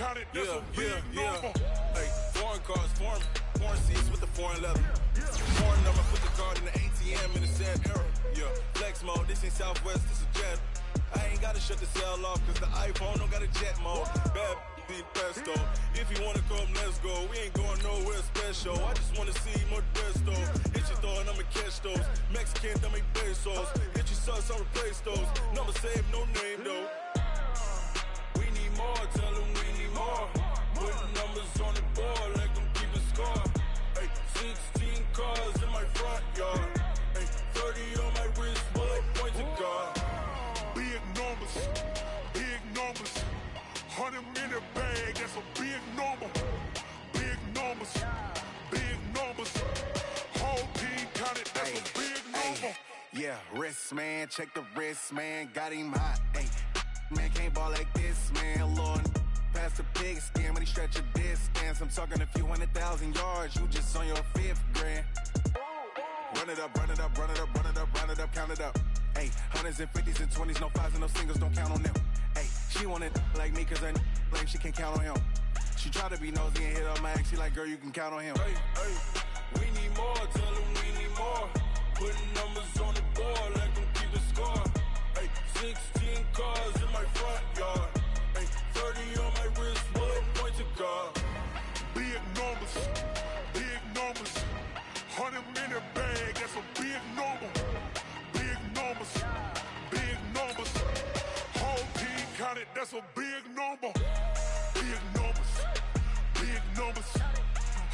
counted, that's a big number. Hey, foreign cars, foreign seats with the foreign leather. Foreign number, put the card in the ATM in the sad era. Yeah, flex mode, this ain't Southwest, this is jet. I ain't gotta shut the cell off, cause the iPhone don't got a jet mode. Bad be pesto. If you wanna come, let's go. We ain't going nowhere special. I just wanna see more Modesto. Hit your throw and I'ma catch those. Mexican, I make pesos. Hit your sauce, I'll replace those. Number save, no name though. We need more, tell them we need more. Putting numbers on the board, let them keep a score. Hey, 16 cars in my front yard. Hey, 30 on my wrist, bullet point to God. Big numbers, big numbers. 100 minute bag, that's a big number. Big numbers, big numbers. Whole team counted, that's a big number. Yeah, wrist man, check the wrist man, got him hot. Ay, man can't ball like this, man. Lord, past the pig skin when he stretch a distance. I'm talking a few 100,000 yards, you just on your 5th grand. Run it up, run it up, run it up, run it up, run it up, count it up. Ay, 100s and 50s and 20s, no 5s and no singles, don't count on them. Ay, she wanted like me cause her lame, she can't count on him. She tried to be nosy and hit up my ex, she like, girl, you can count on him. Hey, we need more, tell them we need more. Putting numbers on the board, let them keep the score. Hey, 16 cars in my front yard. Hey, 30 on my wrist, bullet point to God. Big numbers, big numbers. 100 minute bag, that's a big number. Big numbers, big numbers. Whole team counted, that's a big number. Big numbers, big numbers.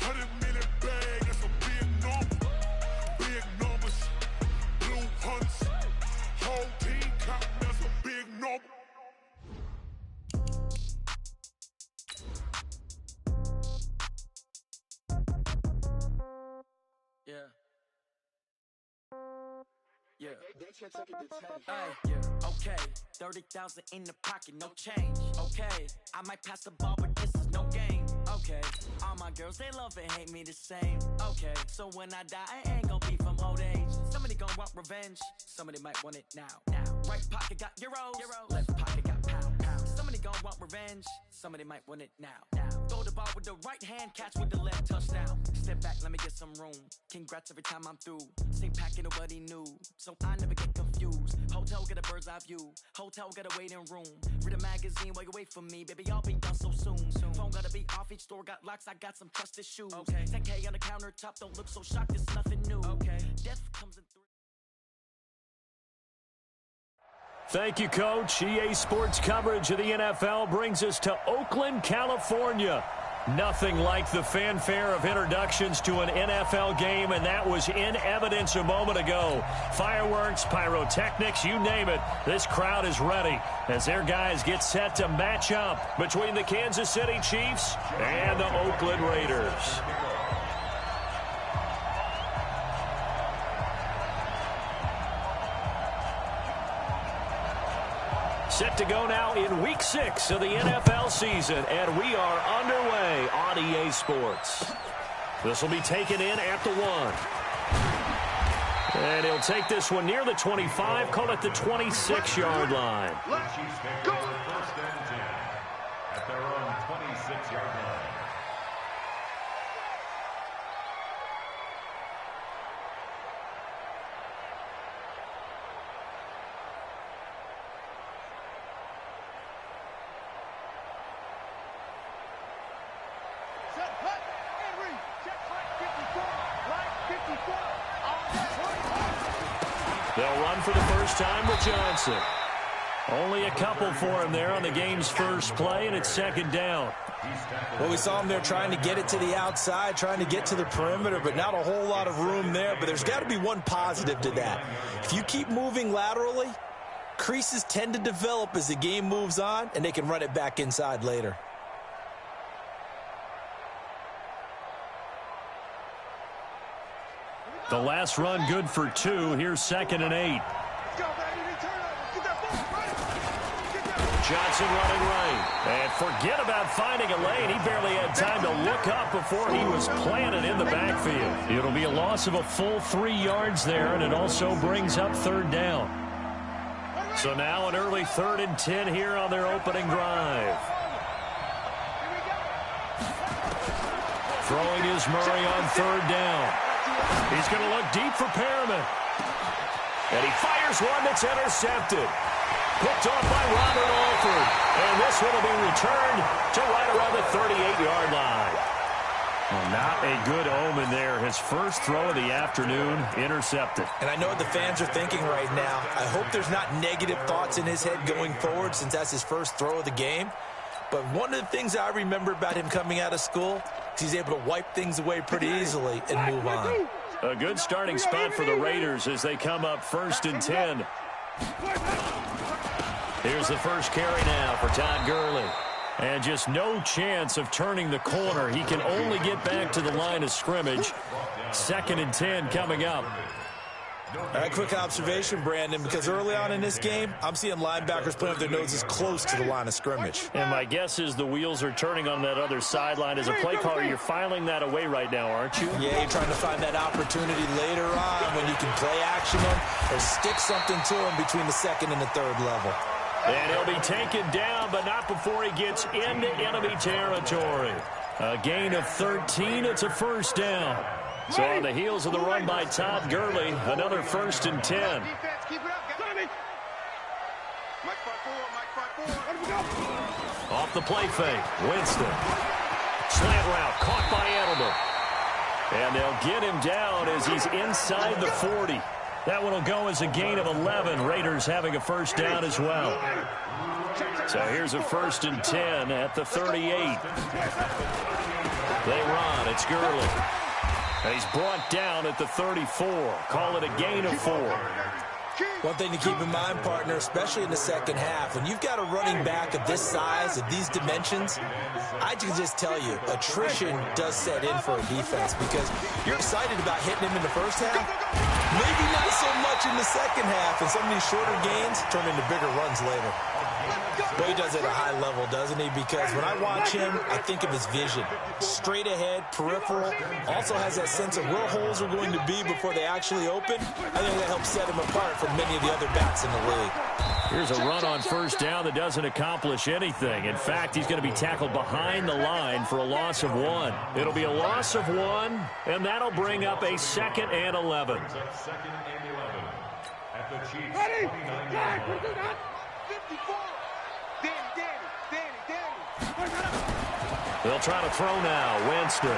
100 minute bag, that's a big number. Big numbers, blue hunts. Whole team counting, that's a big number. Yeah. Yeah. Yeah. Okay. 30,000 in the pocket, no change. Okay. I might pass the ball, but this is no game. Okay. All my girls, they love and hate me the same. Okay. So when I die, I ain't gonna be from old age. Somebody gonna want revenge. Somebody might want it now. Right pocket got euros. Left pocket got pound. Somebody gonna want revenge. Somebody might want it now. Throw the ball with the right hand, catch with the left, touchdown. Step back, let me get some room. Congrats every time I'm through. Same packet, nobody knew. So I never get confused. Hotel get a bird's eye view. Hotel get a waiting room. Read a magazine while you wait for me. Baby, I'll be done so soon. Phone gotta be off, each store got locks. I got some trusted shoes. Okay. 10K on the countertop, don't look so shocked, it's nothing new. Okay. Death comes in 3. Thank you, Coach. EA Sports coverage of the NFL brings us to Oakland, California. Nothing like the fanfare of introductions to an NFL game, and that was in evidence a moment ago. Fireworks, pyrotechnics, you name it. This crowd is ready as their guys get set to match up between the Kansas City Chiefs and the Oakland Raiders. Set to go now in Week 6 of the NFL season, and we are underway on EA Sports. This will be taken in at the 1. And he'll take this one near the 25, call it the 26-yard line. Let's go! First and 10 at their own 26-yard line. They'll run for the first time with Johnson. Only a couple for him there on the game's first play, and it's second down. Well, we saw him there trying to get it to the outside, trying to get to the perimeter, but not a whole lot of room there. But there's got to be one positive to that. If you keep moving laterally, creases tend to develop as the game moves on, and they can run it back inside later. The last run good for 2. Here's second and 8. Johnson running right. And forget about finding a lane. He barely had time to look up before he was planted in the backfield. It'll be a loss of a full 3 yards there, and it also brings up third down. So now an early 3rd and 10 here on their opening drive. Throwing is Murray on third down. He's going to look deep for Perriman. And he fires one that's intercepted. Picked off by Robert Alford. And this one will be returned to right around the 38-yard line. Well, not a good omen there. His first throw of the afternoon intercepted. And I know what the fans are thinking right now. I hope there's not negative thoughts in his head going forward since that's his first throw of the game. But one of the things I remember about him coming out of school is he's able to wipe things away pretty easily and move on. A good starting spot for the Raiders as they come up 1st and 10. Here's the first carry now for Todd Gurley. And just no chance of turning the corner. He can only get back to the line of scrimmage. 2nd and 10 coming up. A quick observation, Brandon, because early on in this game, I'm seeing linebackers putting up their noses close to the line of scrimmage. And my guess is the wheels are turning on that other sideline. As a play caller, you're filing that away right now, aren't you? Yeah, you're trying to find that opportunity later on when you can play action them or stick something to them between the 2nd and the 3rd level. And he'll be taken down, but not before he gets into enemy territory. A gain of 13. It's a first down. So on the heels of the run by Todd Gurley, another 1st and 10. Off the play fake, Winston. Slant route, caught by Edelman. And they'll get him down as he's inside the 40. That one will go as a gain of 11. Raiders having a first down as well. So here's a 1st and 10 at the 38. They run. It's Gurley. And he's brought down at the 34. Call it a gain of 4. One thing to keep in mind, partner, especially in the second half, when you've got a running back of this size, of these dimensions, I can just tell you, attrition does set in for a defense because you're excited about hitting him in the first half. Maybe not so much in the second half, and some of these shorter gains turn into bigger runs later. Well, he does it at a high level, doesn't he? Because when I watch him, I think of his vision. Straight ahead, peripheral, also has that sense of where holes are going to be before they actually open. I think that helps set him apart from many of the other backs in the league. Here's a run on first down that doesn't accomplish anything. In fact, he's going to be tackled behind the line for a loss of 1. It'll be a loss of 1, and that'll bring up a 2nd and 11. 2nd and 11 at the Chiefs. Ready? 54. They'll try to throw now. Winston.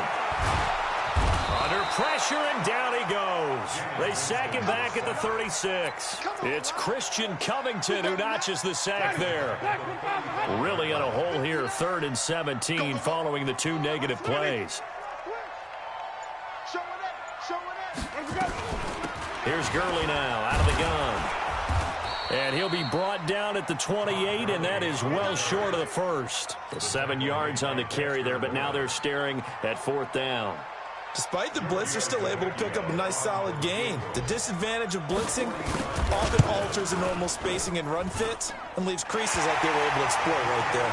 Under pressure, and down he goes. They sack him back at the 36. It's Christian Covington who notches the sack there. Really in a hole here, 3rd and 17 following the 2 negative plays. Here's Gurley now out of the gun. And he'll be brought down at the 28, and that is well short of the first. 7 yards on the carry there, but now they're staring at 4th down. Despite the blitz, they're still able to pick up a nice solid gain. The disadvantage of blitzing often alters the normal spacing and run fits and leaves creases like they were able to exploit right there.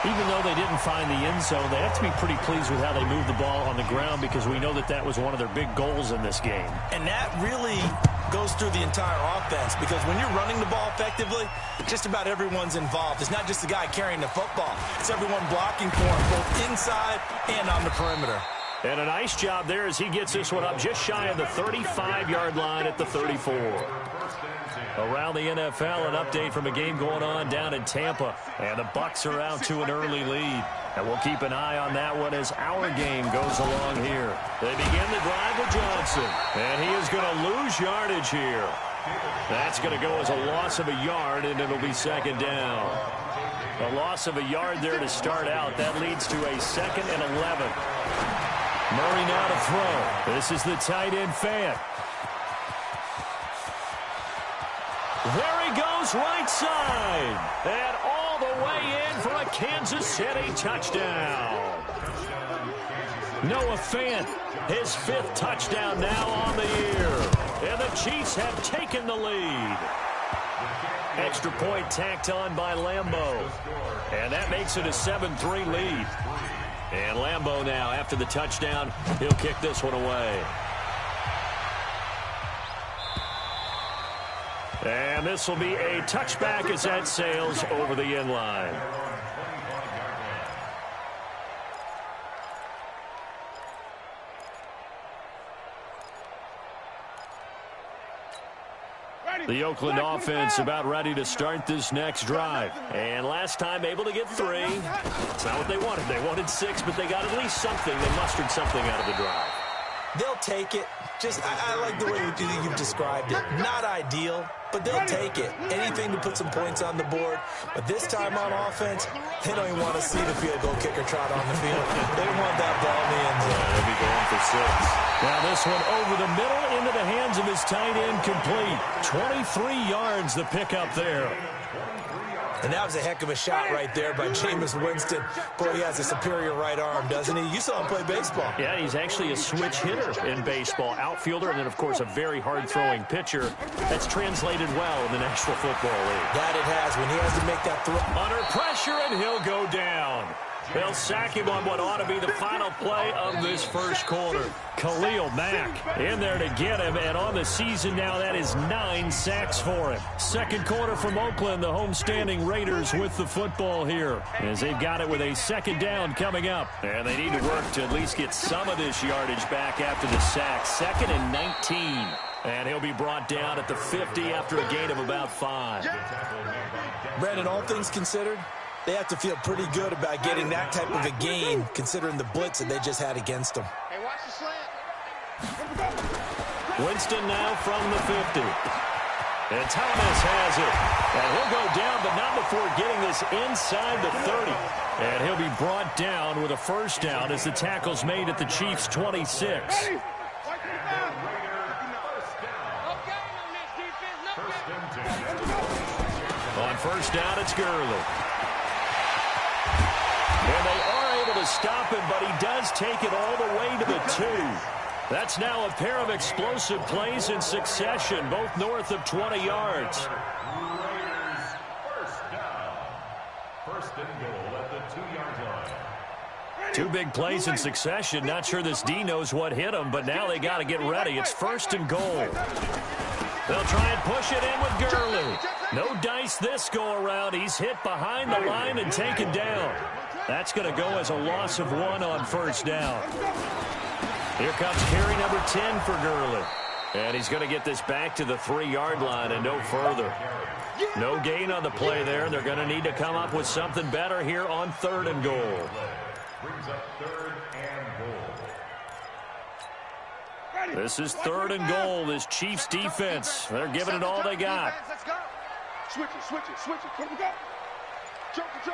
Even though they didn't find the end zone, they have to be pretty pleased with how they moved the ball on the ground because we know that that was one of their big goals in this game. And that really goes through the entire offense because when you're running the ball effectively, just about everyone's involved. It's not just the guy carrying the football. It's everyone blocking for him, both inside and on the perimeter. And a nice job there as he gets this one up just shy of the 35-yard line at the 34. Around the NFL, an update from a game going on down in Tampa. And the Bucs are out to an early lead. And we'll keep an eye on that one as our game goes along here. They begin the drive with Johnson. And he is going to lose yardage here. That's going to go as a loss of a yard, and it'll be 2nd down. A loss of a yard there to start out. That leads to a 2nd and 11. Murray now to throw. This is the tight end Fant. There he goes right side. And all the way in for a Kansas City touchdown. Noah Fant, his 5th touchdown now on the year. And the Chiefs have taken the lead. Extra point tacked on by Lambeau. And that makes it a 7-3 lead. And Lambeau now, after the touchdown, he'll kick this one away. And this will be a touchback as that sails over the end line. The Oakland offense about ready to start this next drive. And last time able to get 3. It's not what they wanted. They wanted 6, but they got at least something. They mustered something out of the drive. They'll take it. I like the way you've described it. Not ideal, but they'll take it. Anything to put some points on the board. But this time on offense, they don't even want to see the field goal kicker trot on the field. They want that ball in the end zone. They'll be going for 6. Now this one over the middle into the hands of his tight end, complete. 23 yards the pickup there. And that was a heck of a shot right there by Jameis Winston. Boy, he has a superior right arm, doesn't he? You saw him play baseball. Yeah, he's actually a switch hitter in baseball. Outfielder, and then, of course, a very hard-throwing pitcher. That's translated well in the National Football League. That it has when he has to make that throw. Under pressure, and he'll go down. They'll sack him on what ought to be the final play of this first quarter. Khalil Mack in there to get him, and on the season now, that is 9 sacks for him. Second quarter from Oakland, the homestanding Raiders with the football here, as they've got it with a second down coming up. And they need to work to at least get some of this yardage back after the sack. 2nd and 19. And he'll be brought down at the 50 after a gain of about 5. Brandon, all things considered, they have to feel pretty good about getting that type of a gain, considering the blitz that they just had against them. Hey, watch the slant. Winston now from the 50. And Thomas has it. And he'll go down, but not before getting this inside the 30. And he'll be brought down with a first down as the tackle's made at the Chiefs' 26. On first down, it's Gurley. And they are able to stop him, but he does take it all the way to the 2. That's now a pair of explosive plays in succession, both north of 20 yards. Raiders first down. First and goal at the 2-yard line. 2 big plays in succession. Not sure this D knows what hit him, but now they got to get ready. It's first and goal. They'll try and push it in with Gurley. No dice this go-around. He's hit behind the line and taken down. That's going to go as a loss of 1 on first down. Here comes carry number 10 for Gurley. And he's going to get this back to the 3-yard line and no further. No gain on the play there, and they're going to need to come up with something better here on 3rd and goal. Brings up 3rd and goal. This is 3rd and goal. This Chiefs defense, they're giving it all they got. Let's go. Switch it. Here we go. Joker.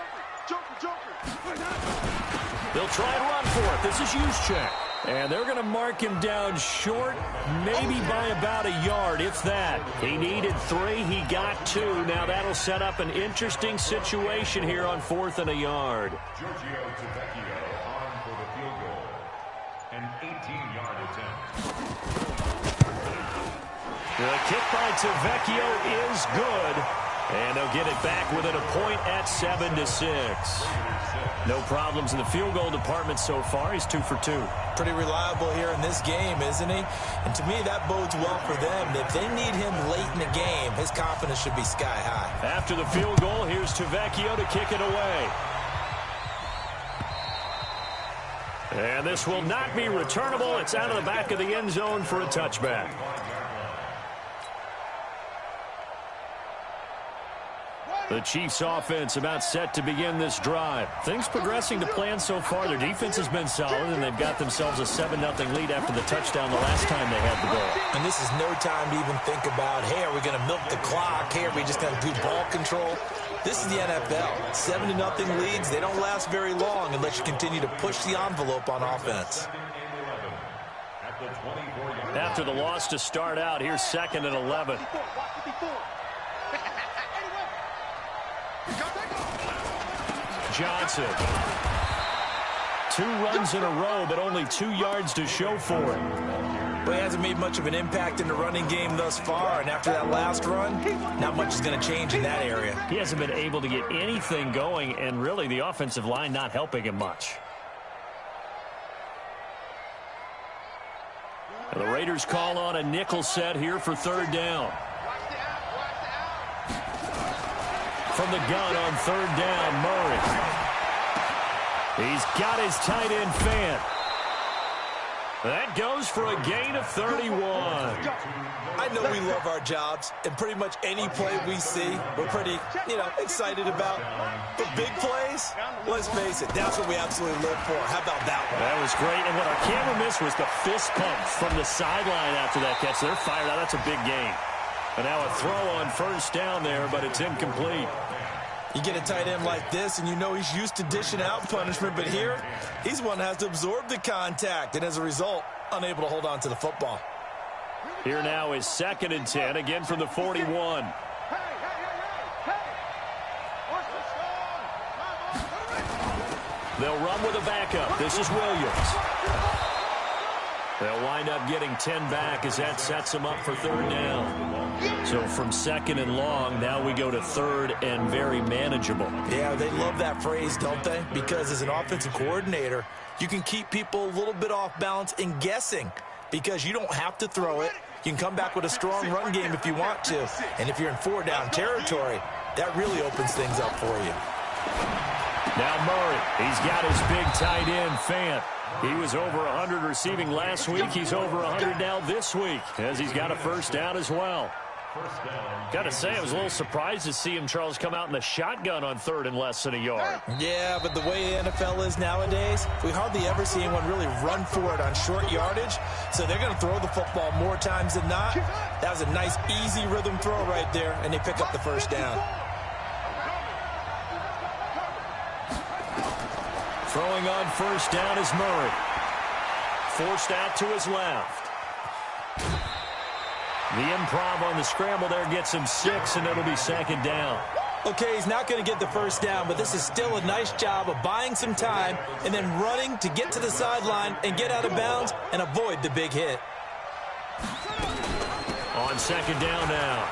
They'll try and run for it. This is Juszczyk. And they're going to mark him down short, maybe by about a yard, if that. He needed 3. He got 2. Now that'll set up an interesting situation here on 4th and a yard. Giorgio Tavecchio on for the field goal. An 18-yard attempt. The kick by Tavecchio is good. And they'll get it back within a point at 7-6. No problems in the field goal department so far. He's 2 for 2. Pretty reliable here in this game, isn't he? And to me, that bodes well for them. If they need him late in the game, his confidence should be sky high. After the field goal, here's Tavecchio to kick it away. And this will not be returnable. It's out of the back of the end zone for a touchback. The Chiefs offense about set to begin this drive. Things progressing to plan so far. Their defense has been solid, and they've got themselves a 7-0 lead after the touchdown the last time they had the ball. And this is no time to even think about, hey, are we going to milk the clock? Hey, are we just going to do ball control? This is the NFL. 7-0 leads, they don't last very long unless you continue to push the envelope on offense. After the loss to start out, here's 2nd and 11. Johnson. 2 runs in a row, but only 2 yards to show for it. But he hasn't made much of an impact in the running game thus far, and after that last run, not much is going to change in that area. He hasn't been able to get anything going, and really the offensive line not helping him much. And the Raiders call on a nickel set here for 3rd down. From the gun on 3rd down, Murray. He's got his tight end fan. That goes for a gain of 31. I know we love our jobs, and pretty much any play we see, we're pretty, excited about. But big plays, let's face it, that's what we absolutely live for. How about that one? That was great, and what our camera missed was the fist pump from the sideline after that catch. They're fired out. That's a big gain. And now a throw on first down there, but it's incomplete. You get a tight end like this, and you know he's used to dishing out punishment, but here, he's one that has to absorb the contact, and as a result, unable to hold on to the football. Here now is 2nd and 10, again from the 41. They'll run with a backup. This is Williams. They'll wind up getting 10 back as that sets them up for 3rd down. So from 2nd and long, now we go to 3rd and very manageable. Yeah, they love that phrase, don't they? Because as an offensive coordinator, you can keep people a little bit off balance and guessing because you don't have to throw it. You can come back with a strong run game if you want to. And if you're in 4-down territory, that really opens things up for you. Now Murray, he's got his big tight end, Fant. He was over 100 receiving last week. He's over 100 now this week as he's got a first down as well. Got to say, I was a little surprised to see him, Charles, come out in the shotgun on 3rd and less than a yard. Yeah, but the way the NFL is nowadays, we hardly ever see anyone really run for it on short yardage. So they're going to throw the football more times than not. That was a nice, easy rhythm throw right there, and they pick up the first down. Throwing on first down is Murray. Forced out to his left. The improv on the scramble there gets him 6, and it'll be 2nd down. Okay, he's not going to get the first down, but this is still a nice job of buying some time and then running to get to the sideline and get out of bounds and avoid the big hit. On 2nd down now,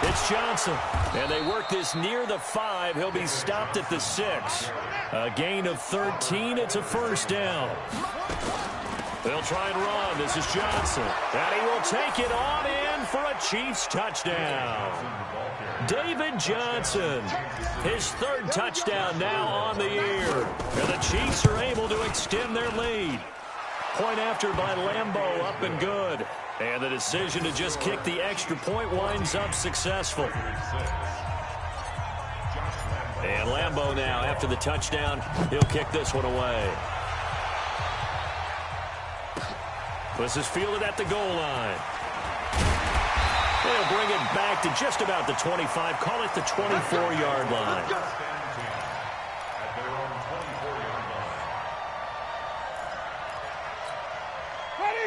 it's Johnson. And they work this near the 5. He'll be stopped at the 6. A gain of 13. It's a first down. They'll try and run. This is Johnson. And he will take it on in for a Chiefs touchdown. David Johnson, his 3rd touchdown now on the year. And the Chiefs are able to extend their lead. Point after by Lambeau, up and good. And the decision to just kick the extra point winds up successful. And Lambeau now, after the touchdown, he'll kick this one away. This is fielded at the goal line. They'll bring it back to just about the 25. Call it the 24-yard line.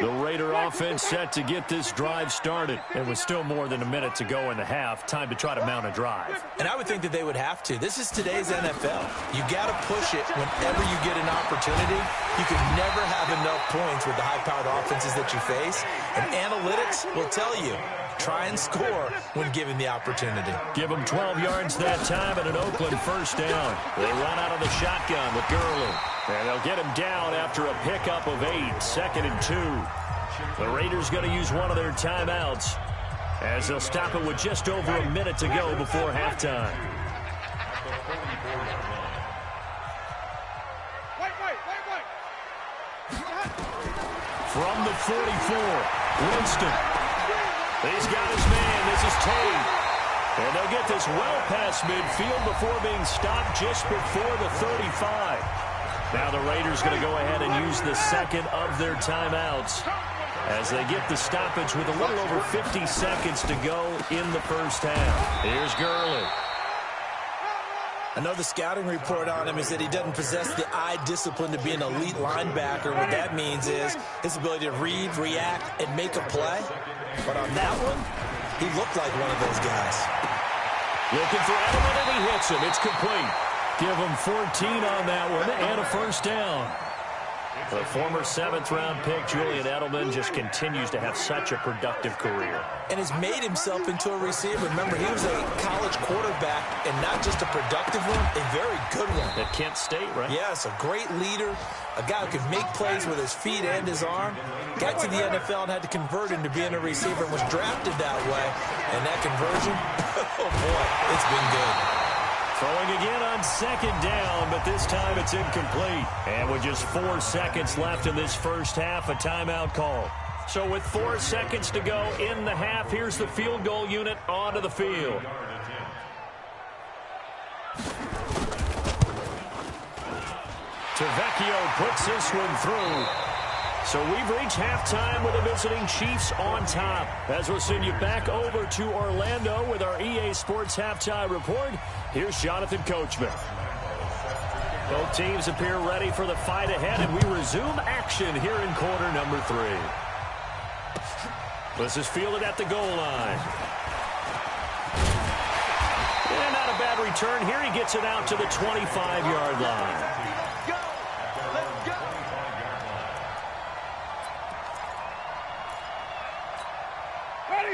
The Raider offense set to get this drive started. It was still more than a minute to go in the half. Time to try to mount a drive. And I would think that they would have to. This is today's NFL. You got to push it whenever you get an opportunity. You can never have enough points with the high-powered offenses that you face. And analytics will tell you, try and score when given the opportunity. Give them 12 yards that time and an Oakland first down. They run out of the shotgun with Gurley. And they'll get him down after a pickup of 8, 2nd and 2. The Raiders going to use one of their timeouts as they'll stop it with just over a minute to go before halftime. From the 44, Winston. He's got his man. This is Tate. And they'll get this well past midfield before being stopped just before the 35. Now the Raiders going to go ahead and use the 2nd of their timeouts as they get the stoppage with a little over 50 seconds to go in the first half. Here's Gurley. I know the scouting report on him is that he doesn't possess the eye discipline to be an elite linebacker. What that means is his ability to read, react, and make a play. But on that one, he looked like one of those guys. Looking for Edelman, and he hits him. It's complete. Give him 14 on that one and a first down. The former 7th-round pick, Julian Edelman, just continues to have such a productive career. And has made himself into a receiver. Remember, he was a college quarterback, and not just a productive one, a very good one. At Kent State, right? Yes, a great leader, a guy who could make plays with his feet and his arm. Got to the NFL and had to convert into being a receiver and was drafted that way. And that conversion, oh boy, it's been good. Throwing again on second down, but this time it's incomplete. And with just 4 seconds left in this first half, a timeout call. So with 4 seconds to go in the half, here's the field goal unit onto the field. Tavecchio puts this one through. So we've reached halftime with the visiting Chiefs on top. As we'll send you back over to Orlando with our EA Sports Halftime Report, here's Jonathan Coachman. Both teams appear ready for the fight ahead, and we resume action here in quarter number 3. This is fielded at the goal line. And not a bad return here. He gets it out to the 25-yard line.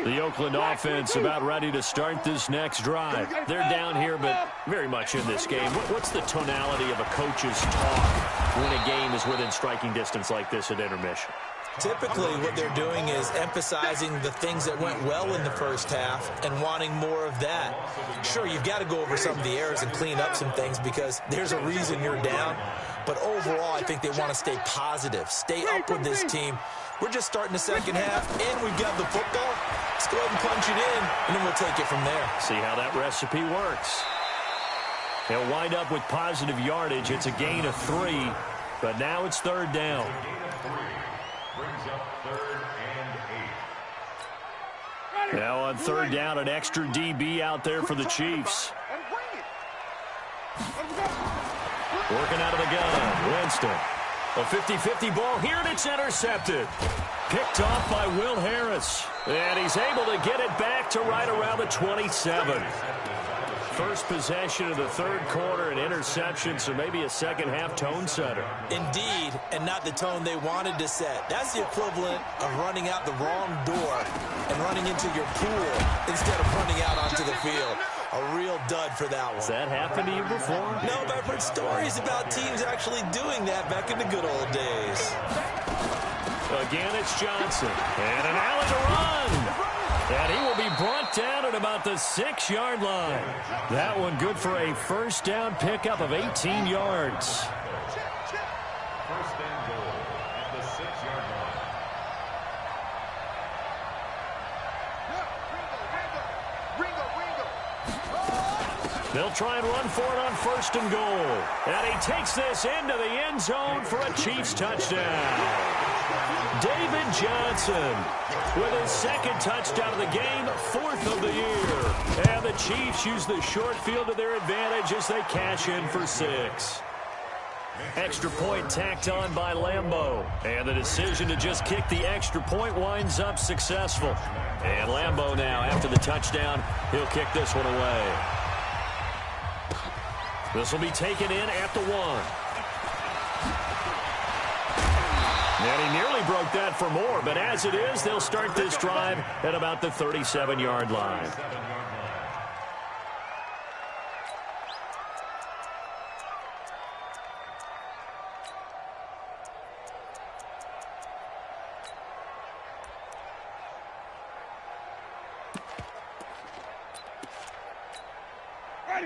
The Oakland offense about ready to start this next drive. They're down here, but very much in this game. What's the tonality of a coach's talk when a game is within striking distance like this at intermission? Typically, what they're doing is emphasizing the things that went well in the first half and wanting more of that. Sure, you've got to go over some of the errors and clean up some things because there's a reason you're down. But overall, I think they want to stay positive, stay up with this team. We're just starting the second half, and we've got the football. Let's go ahead and punch it in, and then we'll take it from there. See how that recipe works. They'll wind up with positive yardage. It's a gain of 3, but now it's third down. Brings up 3rd and 8. Now on third down, an extra DB out there for the Chiefs. Working out of the gun, Winston. A 50-50 ball here, and it's intercepted. Picked off by Will Harris. And he's able to get it back to right around the 27. First possession of the third quarter, an interception, so maybe a second-half tone setter. Indeed, and not the tone they wanted to set. That's the equivalent of running out the wrong door and running into your pool instead of running out onto the field. A real dud for that one. Has that happened to you before? No, but I've heard stories about teams actually doing that back in the good old days. Again, it's Johnson. And an alley to run. And he will be brought down at about the 6-yard line. That one good for a first down pickup of 18 yards. First and goal at the 6-yard line. They'll try and run for it on first and goal. And he takes this into the end zone for a Chiefs touchdown. David Johnson with his second touchdown of the game, 4th of the year. And the Chiefs use the short field to their advantage as they cash in for 6. Extra point tacked on by Lambeau. And the decision to just kick the extra point winds up successful. And Lambeau now, after the touchdown, he'll kick this one away. This will be taken in at the 1. And he nearly broke that for more, but as it is, they'll start this drive at about the 37-yard line.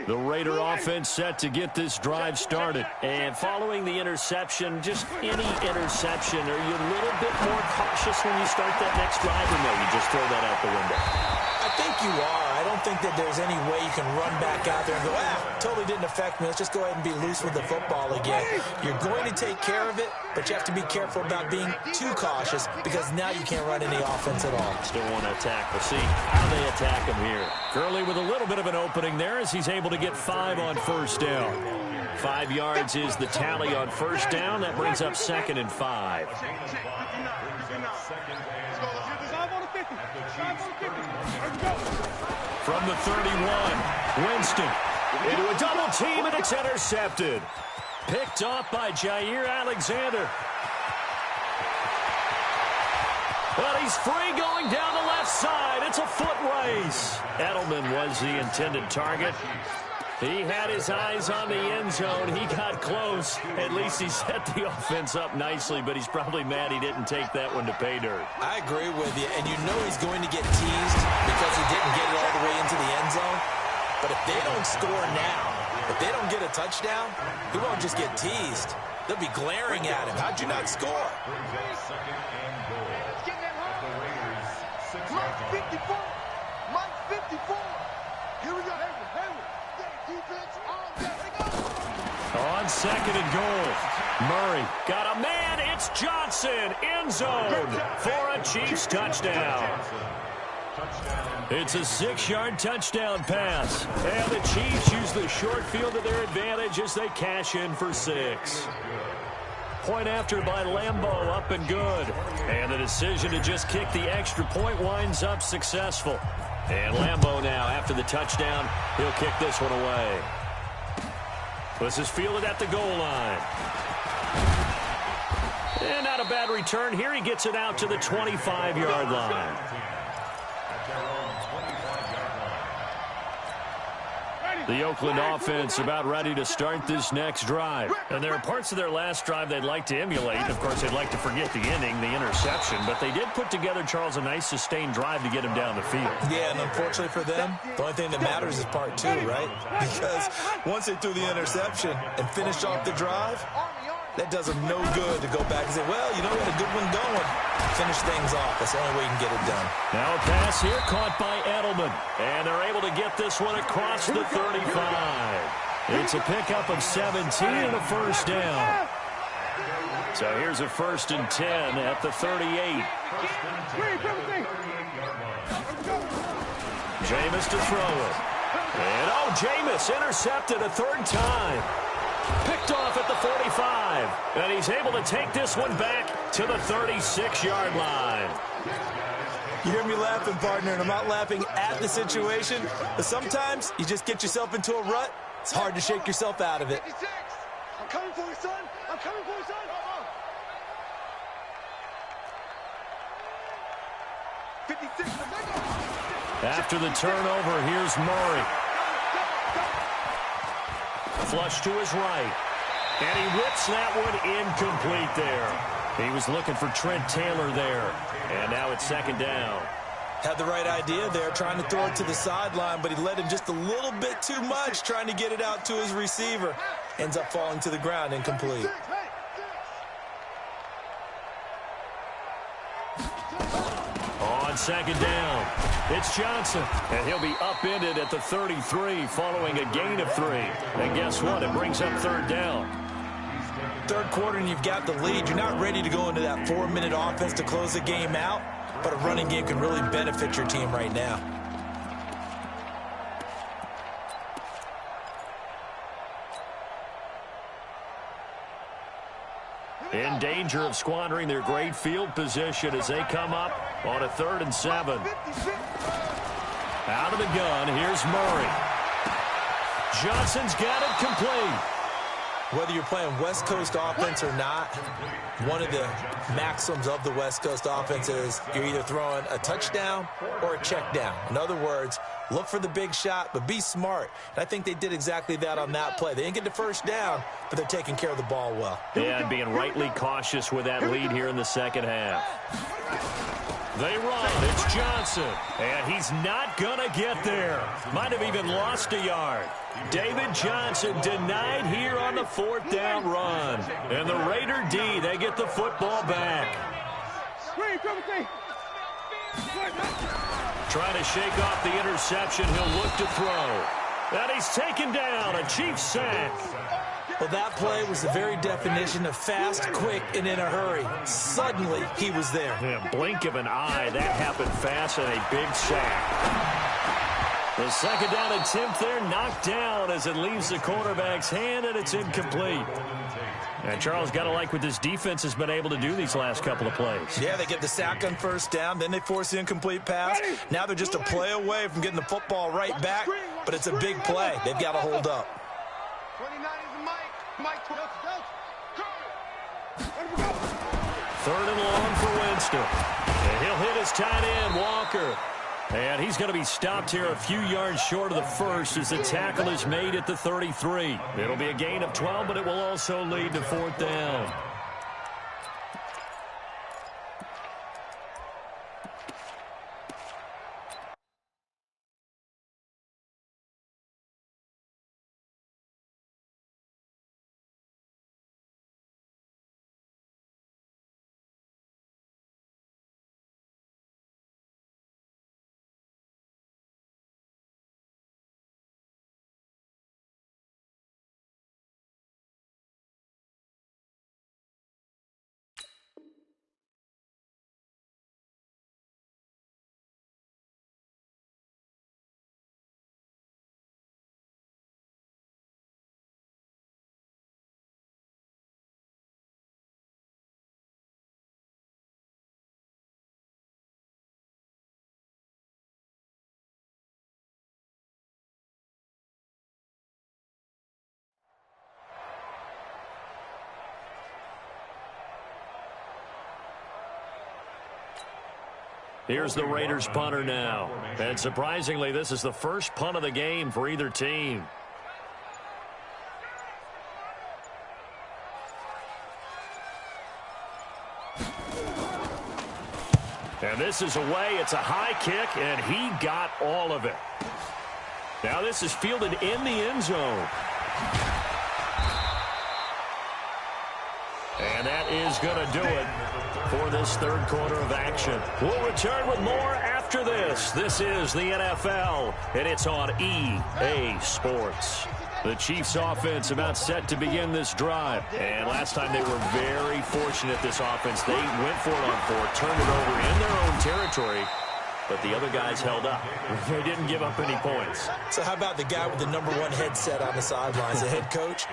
The Raider offense set to get this drive started. And following the interception, just any interception, are you a little bit more cautious when you start that next drive, or no, you just throw that out the window? I think you are. I don't think that there's any way you can run back out there and go, totally didn't affect me. Let's just go ahead and be loose with the football again. You're going to take care of it, but you have to be careful about being too cautious because now you can't run any offense at all. Still want to attack. We'll see how they attack him here. Gurley with a little bit of an opening there as he's able to get 5 on first down. 5 yards is the tally on first down. That brings up 2nd and 5. From the 31, Winston into a double team, and it's intercepted. Picked off by Jair Alexander. But he's free going down the left side. It's a foot race. Edelman was the intended target. He had his eyes on the end zone. He got close. At least he set the offense up nicely, but he's probably mad he didn't take that one to pay dirt. I agree with you, and you know he's going to get teased because he didn't get it all the way into the end zone. But if they don't score now, If they don't get a touchdown, he won't just get teased. They'll be glaring at him. How'd you not score? Second and goal. Let's get that The home. Raiders, 6 Mike yards line. 54. Mike 54. Here we go. Hayward. Defense on deck. They go. On second and goal, Murray got a man. It's Johnson, end zone for a Chiefs touchdown. It's a 6-yard touchdown pass. And the Chiefs use the short field to their advantage as they cash in for 6. Point after by Lambeau, up and good. And the decision to just kick the extra point winds up successful. And Lambeau now, after the touchdown, he'll kick this one away. This is fielded at the goal line. And not a bad return here. He gets it out to the 25-yard line. The Oakland offense about ready to start this next drive. And there are parts of their last drive they'd like to emulate. Of course, they'd like to forget the ending, the interception. But they did put together, Charles, a nice sustained drive to get him down the field. Yeah, and unfortunately for them, the only thing that matters is part 2, right? Because once they threw the interception and finished off the drive, that does them no good to go back and say, well, you know, we had a good one going. Finish things off. That's the only way you can get it done. Now a pass here caught by Edelman. And they're able to get this one across the 35. It's a pickup of 17 and a first down. So here's a 1st and 10 at the 38. Jameis to throw it. And Jameis intercepted a 3rd time. Picked off at the 45. And he's able to take this one back to the 36-yard line. You hear me laughing, partner, and I'm not laughing at the situation, but sometimes you just get yourself into a rut. It's hard to shake yourself out of it. 56. I'm coming for you, son. I'm coming for you, son. Come on. 56. After the turnover, here's Murray. Flush to his right. And he whips that one incomplete there. He was looking for Trent Taylor there. And now it's 2nd down. Had the right idea there, trying to throw it to the sideline, but he led him just a little bit too much, trying to get it out to his receiver. Ends up falling to the ground, incomplete. On 2nd down, it's Johnson. And he'll be upended at the 33 following a gain of 3. And guess what? It brings up 3rd down. 3rd quarter and you've got the lead. You're not ready to go into that 4-minute offense to close the game out, but a running game can really benefit your team right now. In danger of squandering their great field position as they come up on a 3rd and 7. Out of the gun, here's Murray. Johnson's got it complete. Whether you're playing West Coast offense or not, one of the maxims of the West Coast offense is you're either throwing a touchdown or a check down. In other words, look for the big shot, but be smart. And I think they did exactly that on that play. They didn't get the first down, but they're taking care of the ball well. Yeah, and being rightly cautious with that lead here in the 2nd half. They run. It's Johnson. And he's not going to get there. Might have even lost a yard. David Johnson denied here on the 4th down run. And the Raider D, they get the football back. Trying to shake off the interception. He'll look to throw. And he's taken down. A Chiefs sack. Well, that play was the very definition of fast, quick, and in a hurry. Suddenly, he was there. Yeah, blink of an eye. That happened fast and a big sack. The 2nd down attempt there knocked down as it leaves the quarterback's hand, and it's incomplete. And Charles, got to like what this defense has been able to do these last couple of plays. Yeah, they get the sack on 1st down, then they force the incomplete pass. Now they're just a play away from getting the football right back, but it's a big play. They've got to hold up. 29 is Mike. Mike, 12. 3rd and long for Winston. And he'll hit his tight end, Walker. And he's going to be stopped here a few yards short of the 1st as the tackle is made at the 33. It'll be a gain of 12, but it will also lead to 4th down. Here's the Raiders punter now. And surprisingly, this is the first punt of the game for either team. And this is away. It's a high kick, and he got all of it. Now this is fielded in the end zone. And that is going to do it for this third quarter of action. We'll return with more after this. This is the NFL, and it's on EA Sports. The Chiefs offense about set to begin this drive. And last time they were very fortunate, this offense. They went for it on fourth, turned it over in their own territory, but the other guys held up. They didn't give up any points. So how about the guy with the number one headset on the sidelines, the head coach?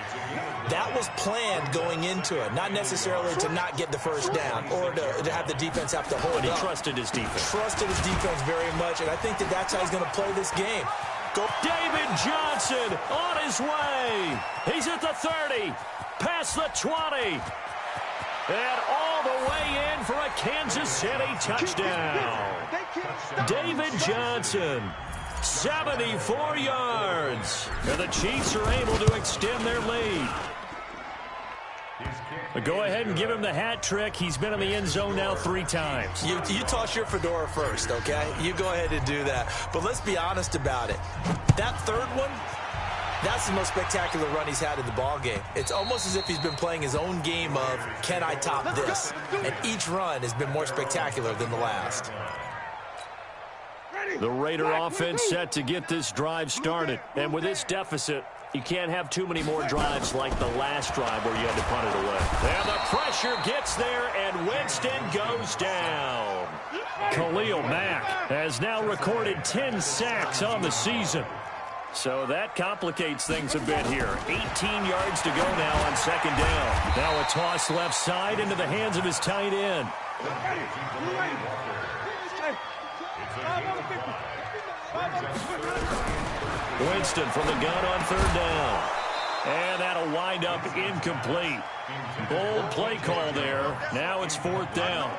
That was planned going into it, not necessarily to not get the first down or to have the defense have to hold up. But he trusted his defense. Trusted his defense very much, and I think that's how he's going to play this game. Go. David Johnson on his way. He's at the 30, past the 20, and all the way in for a Kansas City touchdown. David Johnson, 74 yards. And the Chiefs are able to extend their lead. But go ahead and give him the hat trick. He's been in the end zone now 3 times. You toss your fedora first, okay? You go ahead and do that. But let's be honest about it. That third one, that's the most spectacular run he's had in the ball game. It's almost as if he's been playing his own game of, can I top this? And each run has been more spectacular than the last. The Raider offense set to get this drive started. And with this deficit, you can't have too many more drives like the last drive where you had to punt it away. And the pressure gets there, and Winston goes down. Khalil Mack has now recorded 10 sacks on the season. So that complicates things a bit here. 18 yards to go now on second down. Now a toss left side into the hands of his tight end. Winston from the gun on third down. And that'll wind up incomplete. Bold play call there. Now it's fourth down.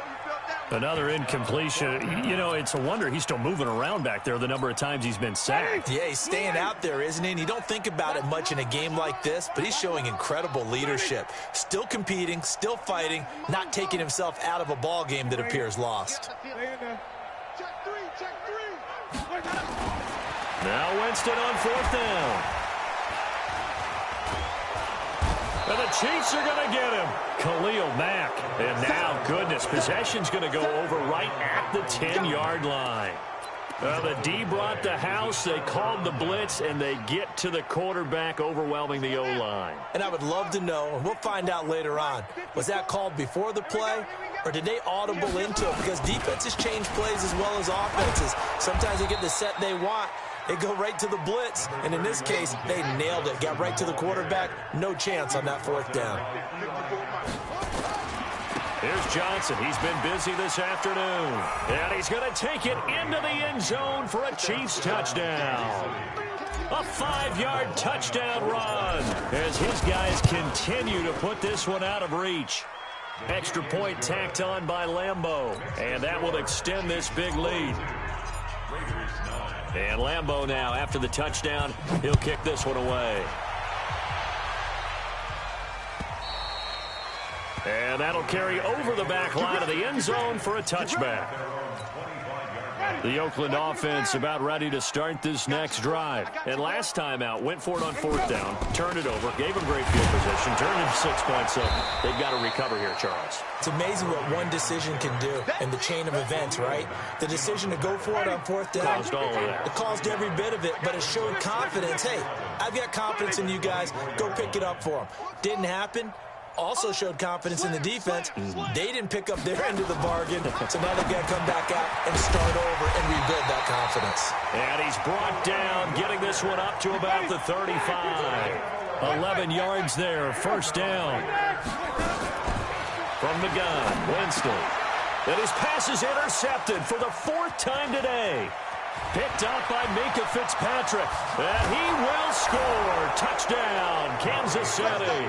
Another incompletion. You know, it's a wonder he's still moving around back there the number of times he's been sacked. Yeah, he's staying out there, isn't he? And you don't think about it much in a game like this, but he's showing incredible leadership. Still competing, still fighting, not taking himself out of a ball game that appears lost. Now Winston on fourth down. And the Chiefs are going to get him. Khalil Mack. And now, goodness, possession's going to go over right at the 10-yard line. The D brought the house. They called the blitz, and they get to the quarterback, overwhelming the O-line. And I would love to know, and we'll find out later on, was that called before the play, or did they audible into it? Because defenses change plays as well as offenses. Sometimes they get the set they want. They go right to the blitz, and in this case, they nailed it. Got right to the quarterback. No chance on that fourth down. Here's Johnson. He's been busy this afternoon. And he's going to take it into the end zone for a Chiefs touchdown. A 5-yard touchdown run as his guys continue to put this one out of reach. Extra point tacked on by Lambeau, and that will extend this big lead. And Lambeau now, after the touchdown, he'll kick this one away. And that'll carry over the back line of the end zone for a touchback. The Oakland offense about ready to start this next drive. And last time out, went for it on fourth down, turned it over, gave them great field position, turned it 6 points. So they've got to recover here, Charles. It's amazing what one decision can do in the chain of events, right? The decision to go for it on fourth down. Caused all of that. It caused every bit of it, but it showed confidence. Hey, I've got confidence in you guys. Go pick it up for them. Didn't happen. Also showed confidence in the defense. They didn't pick up their end of the bargain, so now they've got to come back out and start over and rebuild that confidence. And he's brought down, getting this one up to about the 35. 11 yards there, first down. From the gun, Winston. And his pass is intercepted for the 4th time today. Picked up by Minka Fitzpatrick. And he will score. Touchdown, Kansas City.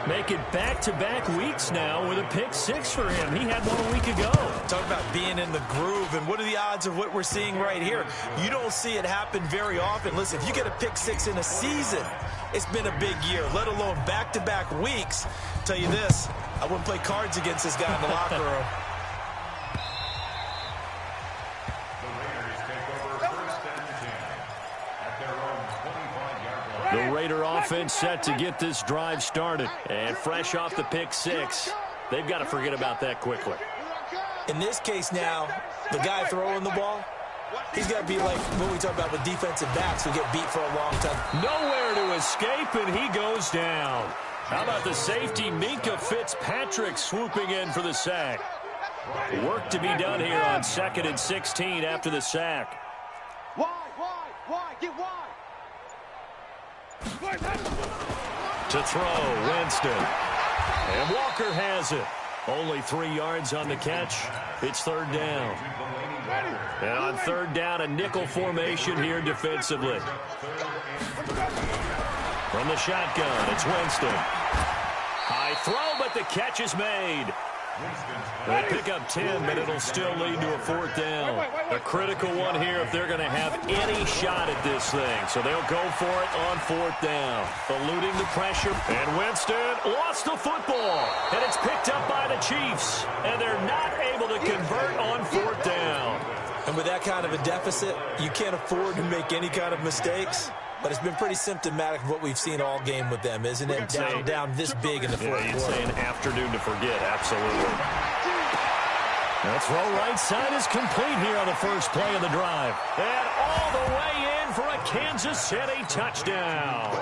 Make it back-to-back weeks now with a pick six for him. He had one a week ago. Talk about being in the groove, and what are the odds of what we're seeing right here? You don't see it happen very often. Listen, if you get a pick six in a season, it's been a big year, let alone back-to-back weeks. I'll tell you this, I wouldn't play cards against this guy in the locker room. The Raider offense set to get this drive started. And fresh off the pick six, they've got to forget about that quickly. In this case now, the guy throwing the ball, he's got to be like what we talk about with defensive backs who get beat for a long time. Nowhere to escape, and he goes down. How about the safety, Minka Fitzpatrick, swooping in for the sack. Work to be done here on 2nd and 16 after the sack. Wide, get wide. To throw, Winston. And Walker has it. Only 3 yards on the catch. It's 3rd down. And on 3rd down, a nickel formation here defensively. From the shotgun, it's Winston. High throw, but the catch is made. They pick up 10, but it'll still lead to a 4th down. A critical one here if they're going to have any shot at this thing. So they'll go for it on 4th down. Eluding the pressure. And Winston lost the football. And it's picked up by the Chiefs. And they're not able to convert on 4th down. And with that kind of a deficit, you can't afford to make any kind of mistakes. But it's been pretty symptomatic of what we've seen all game with them, isn't it? Down this big in the fourth quarter. You'd say an afternoon to forget, absolutely. That throw right side is complete here on the first play of the drive. And all the way in for a Kansas City touchdown.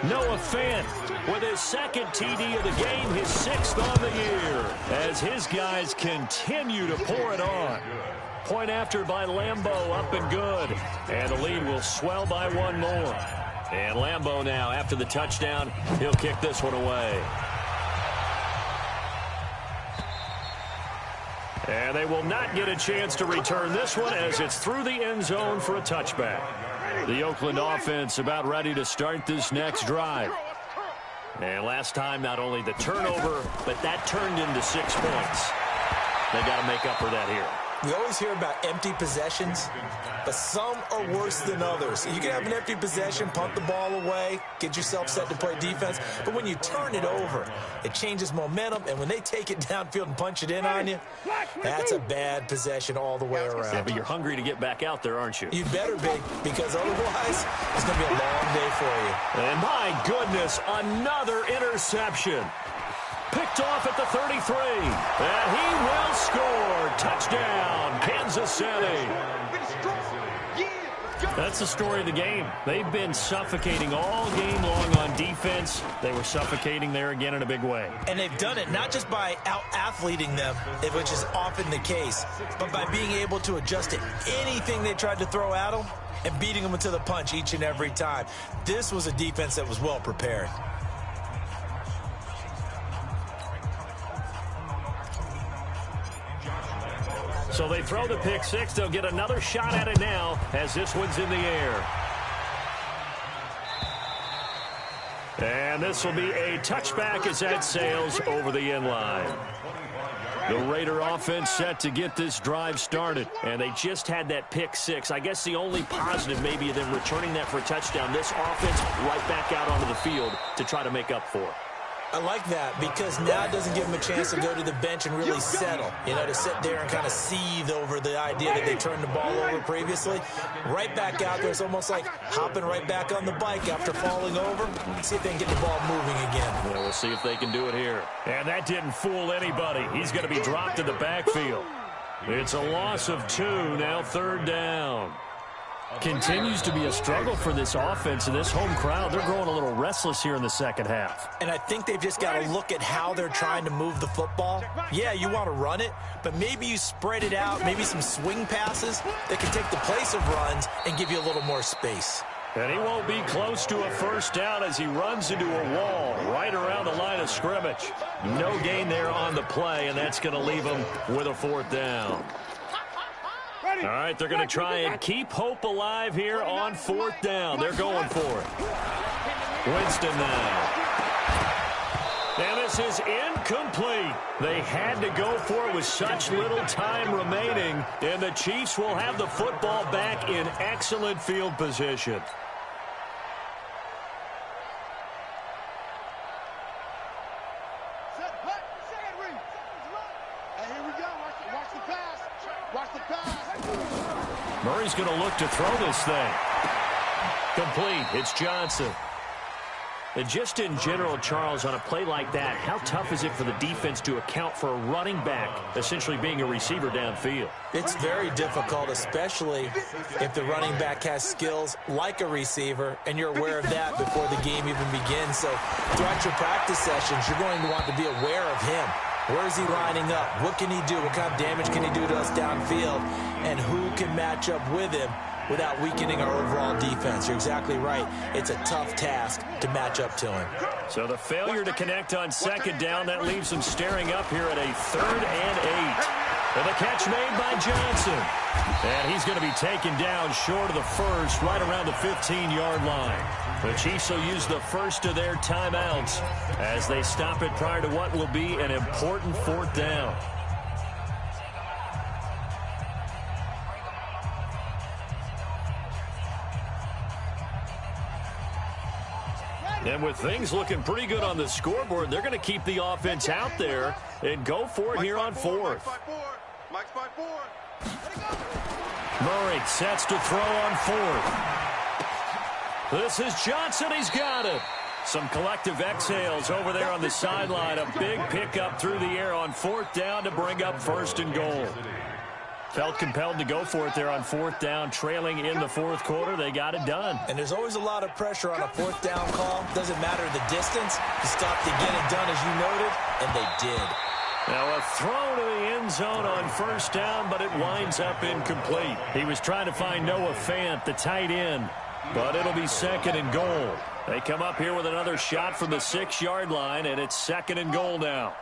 Noah Fant with his 2nd TD of the game, his 6th on the year, as his guys continue to pour it on. Point after by Lambeau, up and good. And the lead will swell by 1 more. And Lambeau now, after the touchdown, he'll kick this one away. And they will not get a chance to return this one as it's through the end zone for a touchback. The Oakland offense about ready to start this next drive. And last time, not only the turnover, but that turned into 6 points. They got to make up for that here. We always hear about empty possessions, but some are worse than others. You can have an empty possession, punt the ball away, get yourself set to play defense, but when you turn it over, it changes momentum, and when they take it downfield and punch it in on you, that's a bad possession all the way around. Yeah, but you're hungry to get back out there, aren't you? You better be, because otherwise, it's going to be a long day for you. And my goodness, another interception. Picked off at the 33. And he will score. Touchdown, Kansas City. That's the story of the game. They've been suffocating all game long on defense. They were suffocating there again in a big way. And they've done it not just by out-athleting them, which is often the case, but by being able to adjust to anything they tried to throw at them and beating them into the punch each and every time. This was a defense that was well prepared. So they throw the pick six. They'll get another shot at it now as this one's in the air. And this will be a touchback as that sails over the end line. The Raider offense set to get this drive started. And they just had that pick six. I guess the only positive maybe of them returning that for a touchdown. This offense right back out onto the field to try to make up for it. I like that because now it doesn't give them a chance to go to the bench and really settle, to sit there and kind of seethe over the idea that they turned the ball over previously. Right back out there, it's almost like hopping right back on the bike after falling over. See if they can get the ball moving again. Yeah, we'll see if they can do it here. And that didn't fool anybody. He's going to be dropped in the backfield. It's a loss of 2, now 3rd down. Continues to be a struggle for this offense and this home crowd. They're growing a little restless here in the second half. And I think they've just got to look at how they're trying to move the football. Yeah, you want to run it, but maybe you spread it out, maybe some swing passes that can take the place of runs and give you a little more space. And he won't be close to a 1st down as he runs into a wall right around the line of scrimmage. No gain there on the play, and that's going to leave him with a 4th down. All right, they're going to try and keep hope alive here on 4th down. They're going for it. Winston now. And this is incomplete. They had to go for it with such little time remaining, and the Chiefs will have the football back in excellent field position. Murray's going to look to throw this thing. Complete. It's Johnson. And just in general, Charles, on a play like that, how tough is it for the defense to account for a running back essentially being a receiver downfield? It's very difficult, especially if the running back has skills like a receiver, and you're aware of that before the game even begins. So throughout your practice sessions, you're going to want to be aware of him. Where is he lining up? What can he do? What kind of damage can he do to us downfield? And who can match up with him without weakening our overall defense? You're exactly right. It's a tough task to match up to him. So the failure to connect on second down, that leaves them staring up here at a 3rd and 8. And the catch made by Johnson. And he's going to be taken down short of the first, right around the 15-yard line. The Chiefs will use the first of their timeouts as they stop it prior to what will be an important 4th down. And with things looking pretty good on the scoreboard, they're going to keep the offense out there and go for it here on 4th. Murray sets to throw on 4th. This is Johnson. He's got it. Some collective exhales over there on the sideline. A big pickup through the air on 4th down to bring up 1st and goal. Felt compelled to go for it there on 4th down, trailing in the 4th quarter. They got it done. And there's always a lot of pressure on a 4th down call. Doesn't matter the distance. You stop to get it done, as you noted, and they did. Now a throw to the end zone on 1st down, but it winds up incomplete. He was trying to find Noah Fant, the tight end, but it'll be 2nd and goal. They come up here with another shot from the 6-yard line, and it's 2nd and goal now.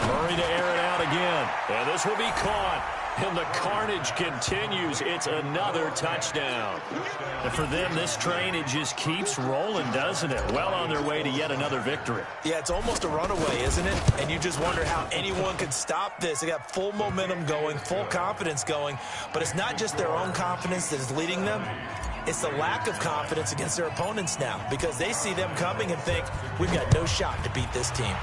Murray to air it out again, and this will be caught. And the carnage continues. It's another touchdown. And for them, this train, it just keeps rolling, doesn't it? Well on their way to yet another victory. Yeah, it's almost a runaway, isn't it? And you just wonder how anyone could stop this. They got full momentum going, full confidence going. But it's not just their own confidence that is leading them. It's the lack of confidence against their opponents now, because they see them coming and think, we've got no shot to beat this team.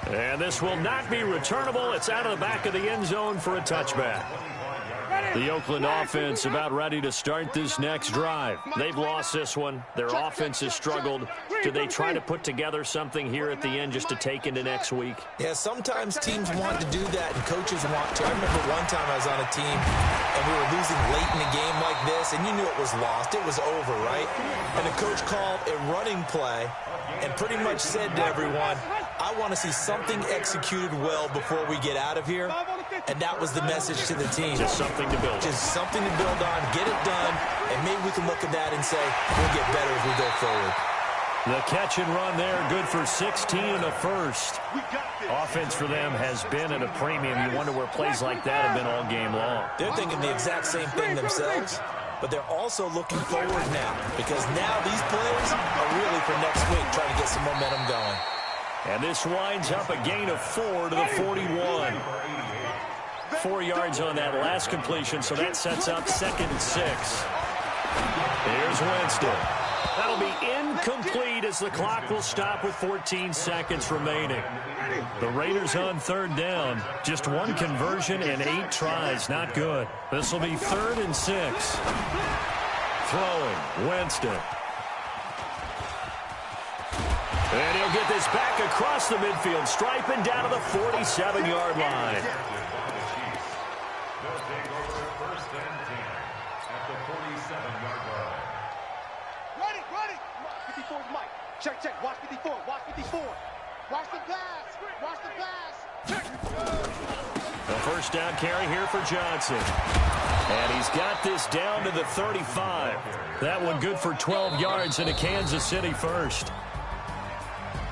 And this will not be returnable. It's out of the back of the end zone for a touchback. The Oakland offense about ready to start this next drive. They've lost this one. Their offense has struggled. Do they try to put together something here at the end just to take into next week? Yeah, sometimes teams want to do that and coaches want to. I remember one time I was on a team and we were losing late in a game like this, and you knew it was lost. It was over, right? And the coach called a running play and pretty much said to everyone, I want to see something executed well before we get out of here. And that was the message to the team. Just something to build on. Just something to build on, get it done, and maybe we can look at that and say, we'll get better as we go forward. The catch and run there, good for 16 and a first. Offense for them has been at a premium. You wonder where plays like that have been all game long. They're thinking the exact same thing themselves, but they're also looking forward now, because now these players are really for next week trying to get some momentum going. And this winds up a gain of 4 to the 41. 4 yards on that last completion, so that sets up 2nd and 6. Here's Winston. That'll be incomplete as the clock will stop with 14 seconds remaining. The Raiders on 3rd down. Just 1 conversion and 8 tries. Not good. This will be 3rd and 6. Throwing, Winston. And he'll get this back across the midfield stripe and down to the 47-yard line. Check. Watch 54. Watch 54. Watch the pass. Watch the pass. Check. The first down carry here for Johnson. And he's got this down to the 35. That one good for 12 yards and a Kansas City first.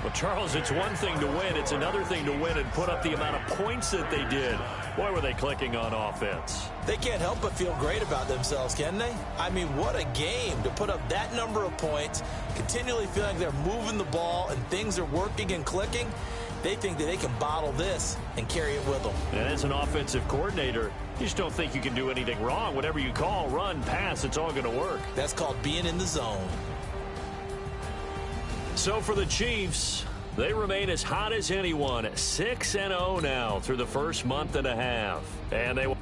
Well, Charles, it's one thing to win. It's another thing to win and put up the amount of points that they did. Boy, were they clicking on offense. They can't help but feel great about themselves, can they? I mean, what a game to put up that number of points, continually feeling like they're moving the ball and things are working and clicking. They think that they can bottle this and carry it with them. And as an offensive coordinator, you just don't think you can do anything wrong. Whatever you call, run, pass, it's all going to work. That's called being in the zone. So for the Chiefs, they remain as hot as anyone, 6-0 now through the first month and a half. And they will.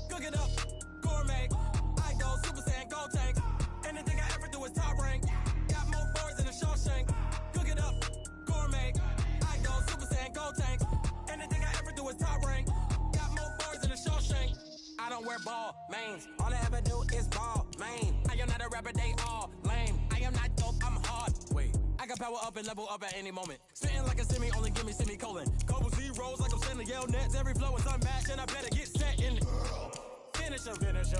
Cook it up, gourmet. I go Super Saiyan, go tank. Anything I ever do is top rank. Got more boards than a Shawshank. Cook it up, gourmet. I go Super Saiyan, go tank. Anything I ever do is top rank. Got more boards than a Shawshank. I don't wear ball mains. All I ever do is ball main. I am not a rapper, they all lame. I am not dope, I'm hard. Wait, I can power up and level up at any moment. Spitting like a semi, only give me semicolon. Couple zeros like I'm sending yell nets. Every flow is unmatched and I better get set in. Finish them.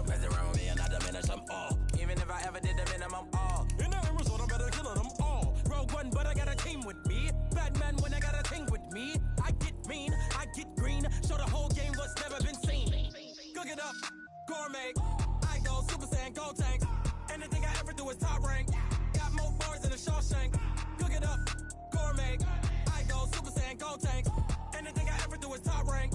Mess around with me and I diminish them all. Even if I ever did the minimum all. In the result, I'm better killing them all. Rogue One, but I got a team with me. Batman when I got a thing with me. I get mean, I get green. Show the whole game what's never been seen. Cook it up, gourmet. I go Super Saiyan, go tank. Anything I ever do is top rank. Got more bars than a Shawshank. Cook it up, gourmet. I go Super Saiyan, go tank. Anything I ever do is top rank.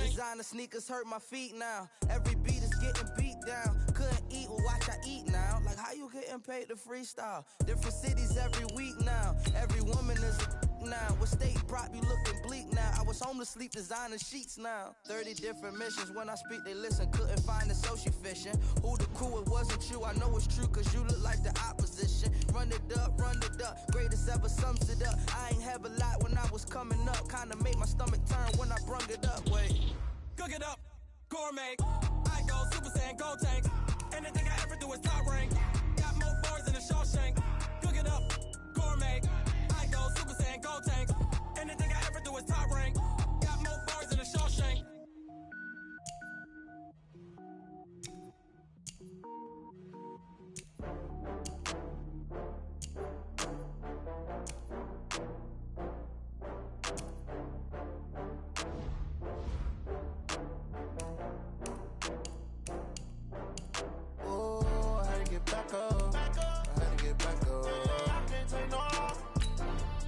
Designer sneakers hurt my feet now. Every beat is getting beat down. Couldn't eat, well watch I eat now. Like how you getting paid to freestyle? Different cities every week now. Every woman is a now. What state prop you looking bleak now? I was home to sleep designer sheets now. 30 different missions. When I speak they listen. Couldn't find it so she fishing. Who the crew, it wasn't you. I know it's true cause you look like the opposition. Run it up. Greatest ever sums it up. I ain't have a lot when I was coming up. Kinda made my stomach turn when I brung it up. Wait. Cook it up, gourmet. I go Super Saiyan, go tank. Anything I ever do is top rank. Got more bars than a Shawshank. Cook it up, gourmet. I go Super Saiyan, go tank. Anything I ever do is top rank. Got more bars than a Shawshank. get back up. I had to get back up. I can't take no loss.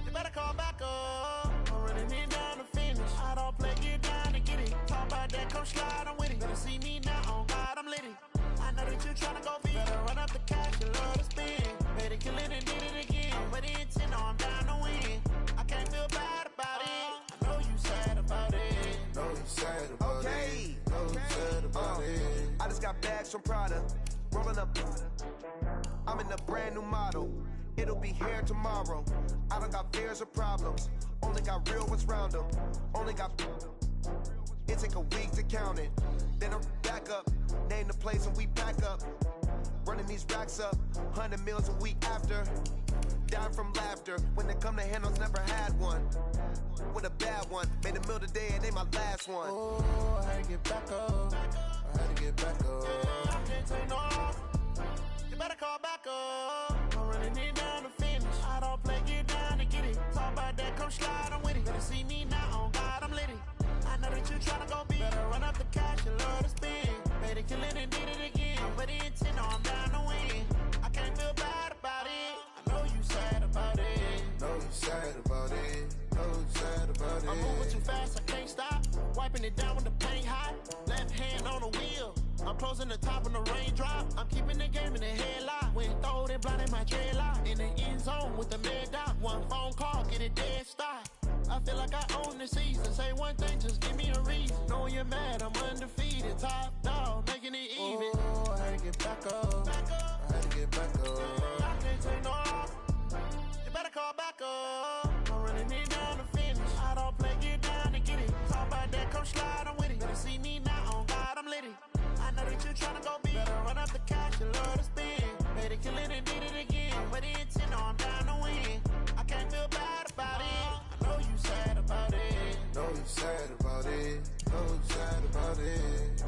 You better call back up. I'm running it down to finish. I don't play, get down and get it. Talk about that, come slide, I'm with it. Better see me now, on God, I'm litty. I know that you tryna go be. Better run up the cash, you love to spin. Better kill it and did it again. But the intent, no, I'm down to win. I can't feel bad about it. I know you sad about it. Know you sad about Okay. it. Know you sad about it. I just got bags from Prada. Rolling up. I'm in a brand new model. It'll be here tomorrow. I don't got fears or problems. Only got real ones round them. Only got. It take a week to count it. Then I'm back up. Name the place and we back up. Running these racks up. 100 meals a week after. Dying from laughter. When they come to handles, never had one. With a bad one. Made a meal today and they my last one. Oh, I had to get back up. I had to get back up. I can't take no loss. You better call back up. I'm running it down to finish. I don't play, get down and get it. Talk about that, come slide, I'm with it. Better see me now, on God, I'm litty. I know that you tryna go be. Better run up the cash, you love to spin. Better kill it and did it again. But the intent, no, I'm down to win. I can't feel bad about it. I know you sad about it. Know you sad about it. Know you sad about it. I'm moving too fast, I can't stop. Wiping it down with the paint hot. Left hand on the wheel. I'm closing the top when the raindrop. I'm keeping the game in the headlock. When throwed and blinded my dreadlock. In the end zone with the mad dot. One phone call, get it dead stop. I feel like I own the season. Say one thing, just give me a reason. Knowing you're mad, I'm undefeated. Top dog, making it even. Oh, I had to get back up. I had to get back up. I can't take no loss. You better call back up. I'm running it down to finish. I don't play, get down and get it. Talk about that, come slide, I'm with it. Better see me now, on God, I'm litty. I know that you tryna go be. Better run up the cash, you love to spin. Better kill it and did it again. But the intent, no, I'm down to win. I can't feel bad about it. I know you sad about it. Know you sad about it. Know you sad about it.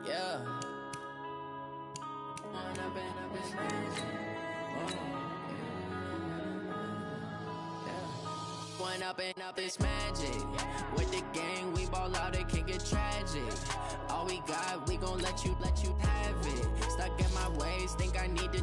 Yeah. One up and up is magic. With the gang, we ball out, it can get tragic. All we got, we gon' let you have it. Stuck in my ways, think I need to